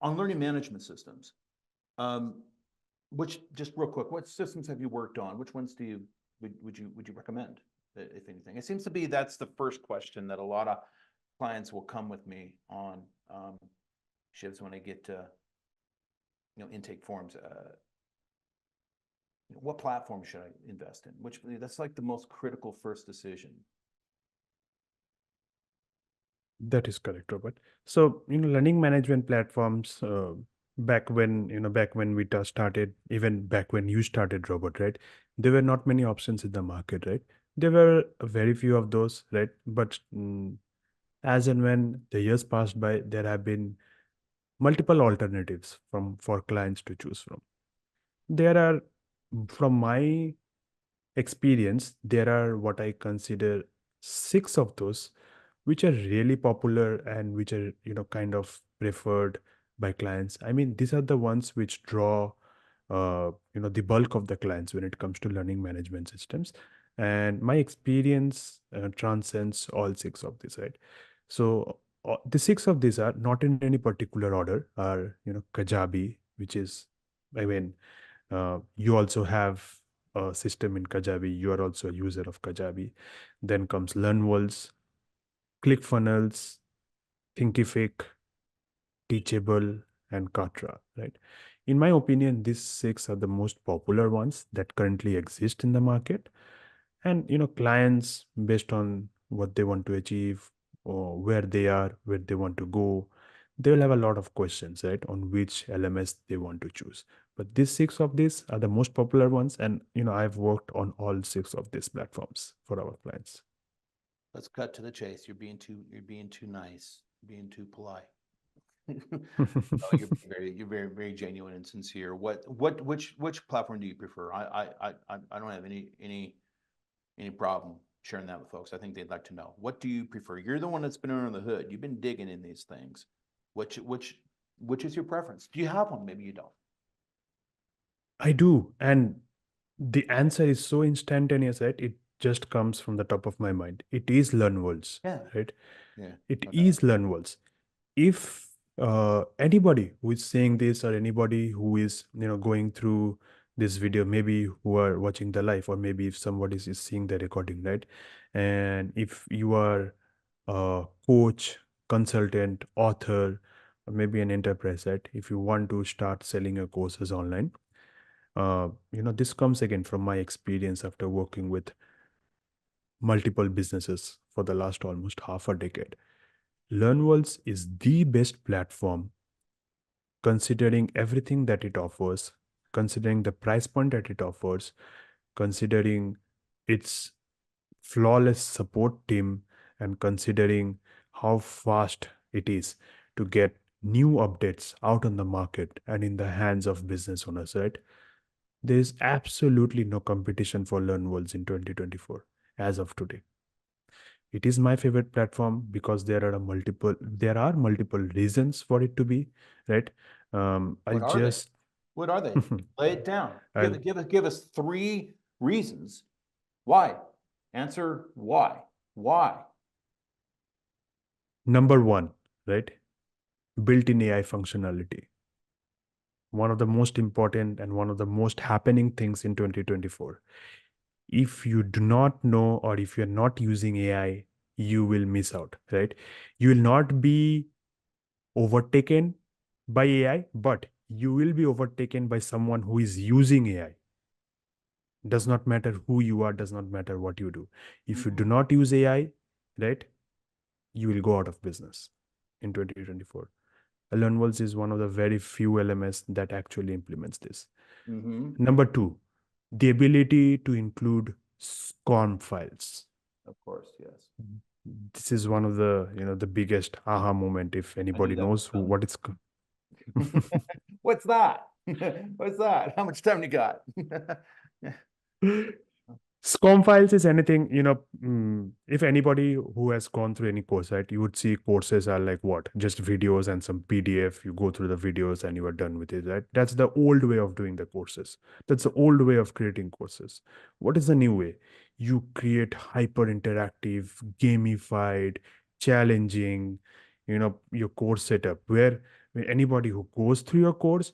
on learning management systems, which, just real quick, what systems have you worked on? Which ones would you recommend, if anything? It seems to be that's the first question that a lot of clients will come with me on, Shivs, when I get intake forms. What platform should I invest in? That's like the most critical first decision. That is correct, Robert. So, learning management platforms, back when we started, even back when you started, Robert, right? There were not many options in the market, right? There were very few of those, right? But as and when the years passed by, there have been multiple alternatives for clients to choose from. There are, from my experience, there are what I consider 6 of those which are really popular and which are kind of preferred by clients. I mean, these are the ones which draw the bulk of the clients when it comes to learning management systems, and my experience transcends all 6 of these, right? So the 6 of these are not in any particular order. Are Kajabi, which is, I mean, you also have a system in Kajabi. You are also a user of Kajabi. Then comes LearnWorlds, ClickFunnels, Thinkific, Teachable, and Katra, right? In my opinion, these 6 are the most popular ones that currently exist in the market. And clients, based on what they want to achieve or where they are, where they want to go, they will have a lot of questions, right, on which LMS they want to choose. But these 6 of these are the most popular ones, and I've worked on all 6 of these platforms for our clients. Let's cut to the chase. You're being too nice, being too polite. You're very genuine and sincere. Which platform do you prefer? I don't have any problem sharing that with folks. I think they'd like to know. What do you prefer? You're the one that's been under the hood. You've been digging in these things. Which is your preference? Do you have one? Maybe you don't. I do, and the answer is so instantaneous, right? It just comes from the top of my mind. It is LearnWorlds, Yeah. right? Yeah. It is LearnWorlds. If anybody who is saying this, or anybody who is going through this video, maybe who are watching the live, or maybe if somebody is seeing the recording, right? And if you are a coach, consultant, author, or maybe an enterprise, right? If you want to start selling your courses online, this comes again from my experience after working with multiple businesses for the last almost half a decade. LearnWorlds is the best platform, considering everything that it offers, considering the price point that it offers, considering its flawless support team, and considering how fast it is to get new updates out on the market and in the hands of business owners, right? There is absolutely no competition for LearnWorlds in 2024 as of today. It is my favorite platform because there are multiple reasons for it to be, right? What are they? Lay it down. Give us 3 reasons why. Answer why. Why? Number 1, right? Built-in AI functionality. One of the most important and one of the most happening things in 2024. If you do not know, or if you're not using AI, you will miss out, right? You will not be overtaken by AI, but you will be overtaken by someone who is using AI. Does not matter who you are, does not matter what you do. If you do not use AI, right, you will go out of business in 2024. LearnWorlds is one of the very few LMS that actually implements this. Number 2, the ability to include SCORM files. Of course, yes. This is one of the the biggest aha moment, if anybody knows what it's. What's that? What's that? How much time you got? SCORM files is anything, if anybody who has gone through any course, right, you would see courses are like what? Just videos and some PDF. You go through the videos and you are done with it, right? That's the old way of doing the courses. That's the old way of creating courses. What is the new way? You create hyper interactive, gamified, challenging, your course setup where Anybody who goes through your course,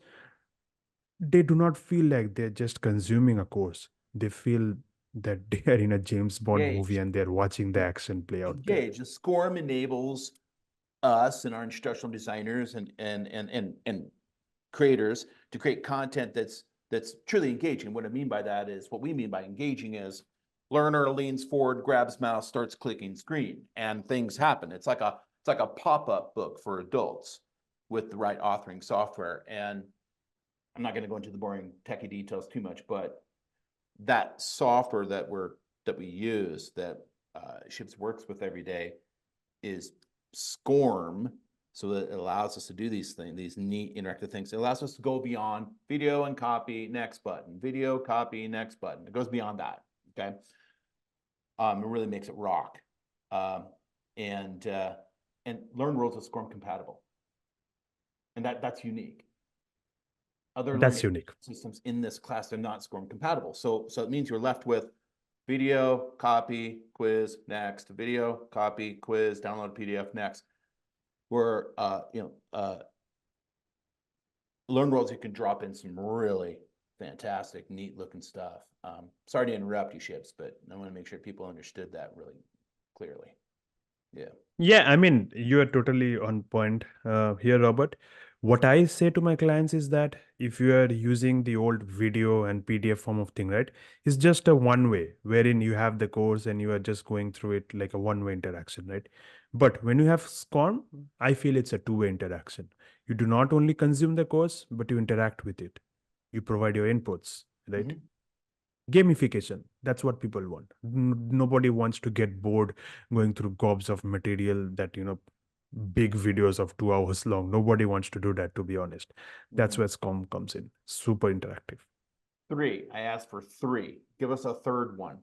they do not feel like they're just consuming a course. They feel that they are in a James Bond movie Engaged. and they're watching the action play out there. Engaged. The SCORM enables us and our instructional designers and creators to create content that's truly engaging. What I mean by that is, what we mean by engaging is learner leans forward, grabs mouse, starts clicking screen, and things happen. It's like a pop-up book for adults with the right authoring software. And I'm not going to go into the boring techie details too much, but that software that we use, that Ships works with every day, is SCORM. So that it allows us to do these things, these neat interactive things. It allows us to go beyond video and copy, next button, video, copy, next button. It goes beyond that. Okay. It really makes it rock. And Learn Worlds is SCORM compatible. And that's unique. Other That's learning unique. systems in this class, they're not SCORM compatible. So it means you're left with video, copy, quiz, next, video, copy, quiz, download PDF, next. Where Learn Worlds, you can drop in some really fantastic, neat looking stuff. Sorry to interrupt you, Ships, but I want to make sure people understood that really clearly. Yeah. Yeah, I mean, you are totally on point here, Robert. What I say to my clients is that if you are using the old video and PDF form of thing, right, it's just a one way wherein you have the course and you are just going through it like a one-way interaction, right? But when you have SCORM, I feel it's a two-way interaction. You do not only consume the course, but you interact with it. You provide your inputs, right? Mhm. Gamification, that's what people want. Nobody wants to get bored going through gobs of material that big videos of 2 hours long. Nobody wants to do that, to be honest. That's where SCORM comes in. Super interactive. 3. I asked for 3. Give us a third one.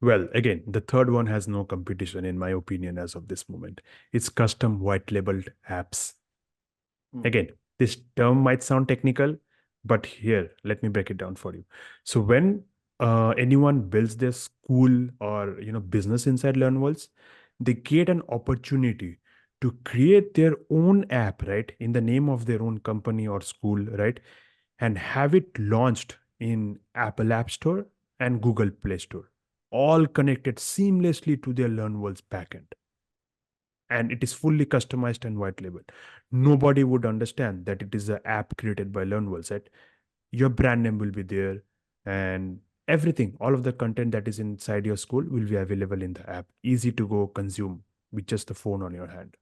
Well, again, the third one has no competition in my opinion as of this moment. It's custom white labeled apps. Again, this term might sound technical, but here, let me break it down for you. So when anyone builds their school or business inside LearnWorlds, they get an opportunity to create their own app, right, in the name of their own company or school, right, and have it launched in Apple App Store and Google Play Store, all connected seamlessly to their LearnWorlds backend. And it is fully customized and white labeled. Nobody would understand that it is an app created by LearnWorlds, right? Your brand name will be there, and everything, all of the content that is inside your school will be available in the app. Easy to go consume with just the phone on your hand.